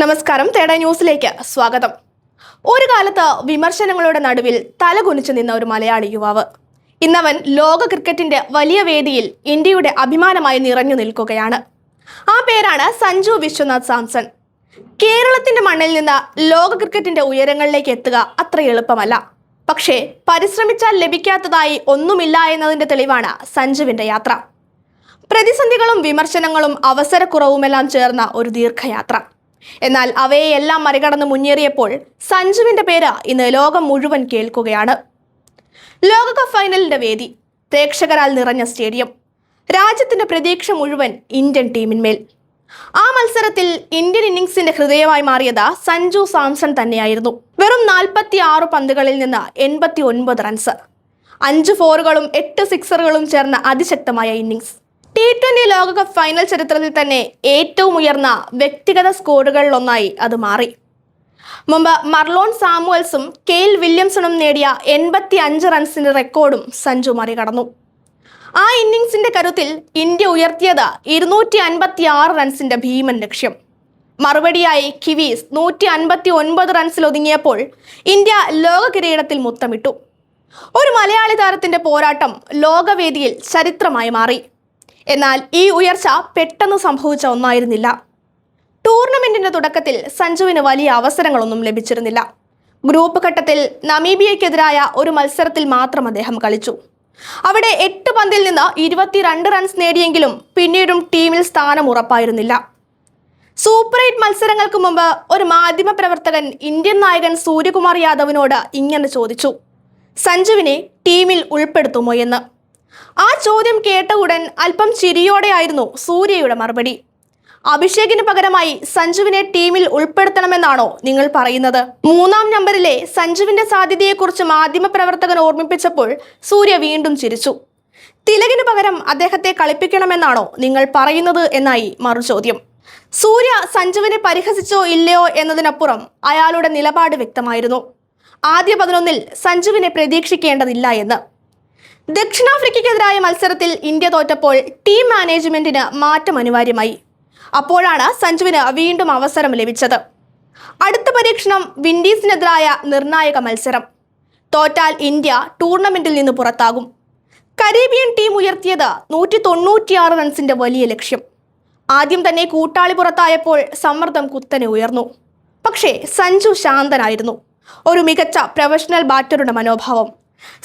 നമസ്കാരം, തേട ന്യൂസിലേക്ക് സ്വാഗതം. ഒരു കാലത്ത് വിമർശനങ്ങളുടെ നടുവിൽ തലകുനിച്ചു നിന്ന ഒരു മലയാളി യുവാവ് ഇന്നവൻ ലോക ക്രിക്കറ്റിന്റെ വലിയ വേദിയിൽ ഇന്ത്യയുടെ അഭിമാനമായി നിറഞ്ഞു നിൽക്കുകയാണ്. ആ പേരാണ് സഞ്ജു വിശ്വനാഥ് സാംസൺ. കേരളത്തിന്റെ മണ്ണിൽ നിന്ന് ലോക ക്രിക്കറ്റിന്റെ ഉയരങ്ങളിലേക്ക് എത്തുക അത്ര എളുപ്പമല്ല. പക്ഷേ പരിശ്രമിച്ചാൽ ലഭിക്കാത്തതായി ഒന്നുമില്ല എന്നതിന്റെ തെളിവാണ് സഞ്ജുവിന്റെ യാത്ര. പ്രതിസന്ധികളും വിമർശനങ്ങളും അവസരക്കുറവുമെല്ലാം ചേർന്ന ഒരു ദീർഘയാത്ര. എന്നാൽ അവയെല്ലാം മറികടന്ന് മുന്നേറിയപ്പോൾ സഞ്ജുവിന്റെ പേര് ഇന്ന് ലോകം മുഴുവൻ കേൾക്കുകയാണ്. ലോകകപ്പ് ഫൈനലിന്റെ വേദി, പ്രേക്ഷകരാൽ നിറഞ്ഞ സ്റ്റേഡിയം, രാജ്യത്തിന്റെ പ്രതീക്ഷ മുഴുവൻ ഇന്ത്യൻ ടീമിന്മേൽ. ആ മത്സരത്തിൽ ഇന്ത്യൻ ഇന്നിംഗ്സിന്റെ ഹൃദയമായി മാറിയത് സഞ്ജു സാംസൺ തന്നെയായിരുന്നു. വെറും 46 പന്തുകളിൽ നിന്ന് 89 റൺസ്, 5 ഫോറുകളും 8 സിക്സറുകളും ചേർന്ന അതിശക്തമായ ഇന്നിംഗ്സ്. T20 ലോകകപ്പ് ഫൈനൽ ചരിത്രത്തിൽ തന്നെ ഏറ്റവും ഉയർന്ന വ്യക്തിഗത സ്കോറുകളിലൊന്നായി അത് മാറി. മുമ്പ് മർലോൺ സാമുവൽസും കെയ്ൽ വില്യംസണും നേടിയ 85 റൺസിന്റെ റെക്കോർഡും സഞ്ജു മറികടന്നു. ആ ഇന്നിംഗ്സിന്റെ കരുത്തിൽ ഇന്ത്യ ഉയർത്തിയത് 256 റൺസിന്റെ ഭീമൻ ലക്ഷ്യം. മറുപടിയായി കിവീസ് 159 റൺസിൽ ഒതുങ്ങിയപ്പോൾ ഇന്ത്യ ലോക കിരീടത്തിൽ മുത്തമിട്ടു. ഒരു മലയാളി താരത്തിന്റെ പോരാട്ടം ലോകവേദിയിൽ ചരിത്രമായി മാറി. എന്നാൽ ഈ ഉയർച്ച പെട്ടെന്ന് സംഭവിച്ച ഒന്നായിരുന്നില്ല. ടൂർണമെന്റിന്റെ തുടക്കത്തിൽ സഞ്ജുവിന് വലിയ അവസരങ്ങളൊന്നും ലഭിച്ചിരുന്നില്ല. ഗ്രൂപ്പ് ഘട്ടത്തിൽ നമീബിയയ്ക്കെതിരായ ഒരു മത്സരത്തിൽ മാത്രം അദ്ദേഹം കളിച്ചു. അവിടെ 8 പന്തിൽ നിന്ന് 22 റൺസ് നേടിയെങ്കിലും പിന്നീടും ടീമിൽ സ്ഥാനം ഉറപ്പായിരുന്നില്ല. സൂപ്പർ 8 മത്സരങ്ങൾക്ക് മുമ്പ് ഒരു മാധ്യമ പ്രവർത്തകൻ ഇന്ത്യൻ നായകൻ സൂര്യകുമാർ യാദവിനോട് ഇങ്ങനെ ചോദിച്ചു, സഞ്ജുവിനെ ടീമിൽ ഉൾപ്പെടുത്തുമോ എന്ന്. ആ ചോദ്യം കേട്ട ഉടൻ അല്പം ചിരിയോടെയായിരുന്നു സൂര്യയുടെ മറുപടി. അഭിഷേകിന് പകരമായി സഞ്ജുവിനെ ടീമിൽ ഉൾപ്പെടുത്തണമെന്നാണോ നിങ്ങൾ പറയുന്നത്? 3-ാം നമ്പറിലെ സഞ്ജുവിന്റെ സാധ്യതയെക്കുറിച്ച് മാധ്യമപ്രവർത്തകൻ ഓർമ്മിപ്പിച്ചപ്പോൾ സൂര്യ വീണ്ടും ചിരിച്ചു. തിലകിന് പകരം അദ്ദേഹത്തെ കളിപ്പിക്കണമെന്നാണോ നിങ്ങൾ പറയുന്നത് എന്നായി മറുചോദ്യം. സൂര്യ സഞ്ജുവിനെ പരിഹസിച്ചോ ഇല്ലയോ എന്നതിനപ്പുറം അയാളുടെ നിലപാട് വ്യക്തമായിരുന്നു. ആദ്യ 11-ൽ സഞ്ജുവിനെ പ്രതീക്ഷിക്കേണ്ടതില്ല എന്ന്. ദക്ഷിണാഫ്രിക്കയ്ക്കെതിരായ മത്സരത്തിൽ ഇന്ത്യ തോറ്റപ്പോൾ ടീം മാനേജ്മെന്റിന് മാറ്റം അനിവാര്യമായി. അപ്പോഴാണ് സഞ്ജുവിന് വീണ്ടും അവസരം ലഭിച്ചത്. അടുത്ത പരീക്ഷണം വിൻഡീസിനെതിരായ നിർണായക മത്സരം. തോറ്റാൽ ഇന്ത്യ ടൂർണമെന്റിൽ നിന്ന് പുറത്താകും. കരീബിയൻ ടീം ഉയർത്തിയത് 196 റൺസിന്റെ വലിയ ലക്ഷ്യം. ആദ്യം തന്നെ കൂട്ടാളി പുറത്തായപ്പോൾ സമ്മർദ്ദം കുത്തനെ ഉയർന്നു. പക്ഷേ സഞ്ജു ശാന്തനായിരുന്നു. ഒരു മികച്ച പ്രൊഫഷണൽ ബാറ്ററുടെ മനോഭാവം.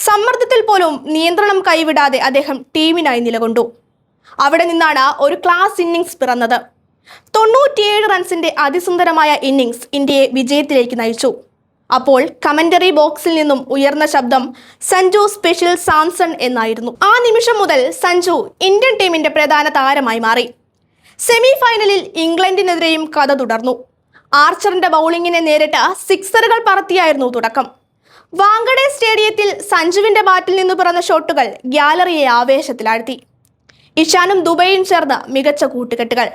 സമ്മർദ്ദത്തിൽ പോലും നിയന്ത്രണം കൈവിടാതെ അദ്ദേഹം ടീമിനായി നിലകൊണ്ടു. അവിടെ നിന്നാണ് ഒരു ക്ലാസ് ഇന്നിംഗ്സ് പിറന്നത്. 97 റൺസിന്റെ അതിസുന്ദരമായ ഇന്നിംഗ്സ് ഇന്ത്യയെ വിജയത്തിലേക്ക് നയിച്ചു. അപ്പോൾ കമന്ററി ബോക്സിൽ നിന്നും ഉയർന്ന ശബ്ദം സഞ്ജു സ്പെഷ്യൽ സാംസൺ എന്നായിരുന്നു. ആ നിമിഷം മുതൽ സഞ്ജു ഇന്ത്യൻ ടീമിന്റെ പ്രധാന താരമായി മാറി. സെമി ഫൈനലിൽ ഇംഗ്ലണ്ടിനെതിരെയും കഥ തുടർന്നു. ആർച്ചറിന്റെ ബൗളിങ്ങിനെ നേരിട്ട് സിക്സറുകൾ പറത്തിയായിരുന്നു തുടക്കം. വാങ്കഡെ സ്റ്റേഡിയത്തിൽ സഞ്ജുവിന്റെ ബാറ്റിൽ നിന്ന് പിറന്ന ഷോട്ടുകൾ ഗ്യാലറിയെ ആവേശത്തിലാഴ്ത്തി. ഇഷാനും ദുബൈയും ചേർന്ന് മികച്ച കൂട്ടുകെട്ടുകൾ.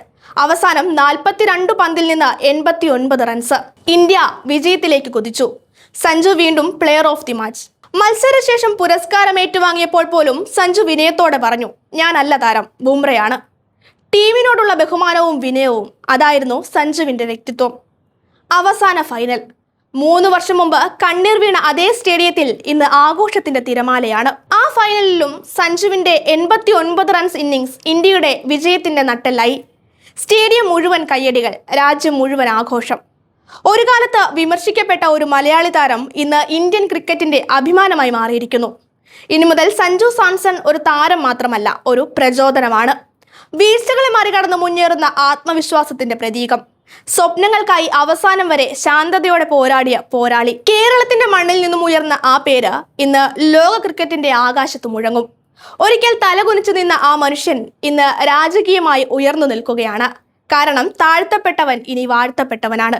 അവസാനം 42 പന്തിൽ നിന്ന് 89 റൺസ്. ഇന്ത്യ വിജയത്തിലേക്ക് കുതിച്ചു. സഞ്ജു വീണ്ടും പ്ലെയർ ഓഫ് ദി മാച്ച്. മത്സരശേഷം പുരസ്കാരം ഏറ്റുവാങ്ങിയപ്പോൾ പോലും സഞ്ജു വിനയത്തോടെ പറഞ്ഞു, ഞാനല്ല താരം, ബുംറയാണ്. ടീമിനോടുള്ള ബഹുമാനവും വിനയവും, അതായിരുന്നു സഞ്ജുവിന്റെ വ്യക്തിത്വം. അവസാന ഫൈനൽ. 3 വർഷം മുമ്പ് കണ്ണീർ വീണ അതേ സ്റ്റേഡിയത്തിൽ ഇന്ന് ആഘോഷത്തിന്റെ തിരമാലയാണ്. ആ ഫൈനലിലും സഞ്ജുവിന്റെ 89 റൺസ് ഇന്നിംഗ്സ് ഇന്ത്യയുടെ വിജയത്തിന്റെ നട്ടെല്ലായി. സ്റ്റേഡിയം മുഴുവൻ കയ്യടികൾ, രാജ്യം മുഴുവൻ ആഘോഷം. ഒരു കാലത്ത് വിമർശിക്കപ്പെട്ട ഒരു മലയാളി താരം ഇന്ന് ഇന്ത്യൻ ക്രിക്കറ്റിന്റെ അഭിമാനമായി മാറിയിരിക്കുന്നു. ഇനി മുതൽ സഞ്ജു സാംസൺ ഒരു താരം മാത്രമല്ല, ഒരു പ്രചോദനമാണ്. വീഴ്ചകളെ മറികടന്ന് മുന്നേറുന്ന ആത്മവിശ്വാസത്തിന്റെ പ്രതീകം. സ്വപ്നങ്ങൾക്കായി അവസാനം വരെ ശാന്തതയോടെ പോരാടിയ പോരാളി. കേരളത്തിന്റെ മണ്ണിൽ നിന്നും ഉയർന്ന ആ പേര് ഇന്ന് ലോക ക്രിക്കറ്റിന്റെ ആകാശത്ത് മുഴങ്ങും. ഒരിക്കൽ തലകുനിച്ചു നിന്ന ആ മനുഷ്യൻ ഇന്ന് രാജകീയമായി ഉയർന്നു നിൽക്കുകയാണ്. കാരണം താഴ്ത്തപ്പെട്ടവൻ ഇനി വാഴ്ത്തപ്പെട്ടവനാണ്.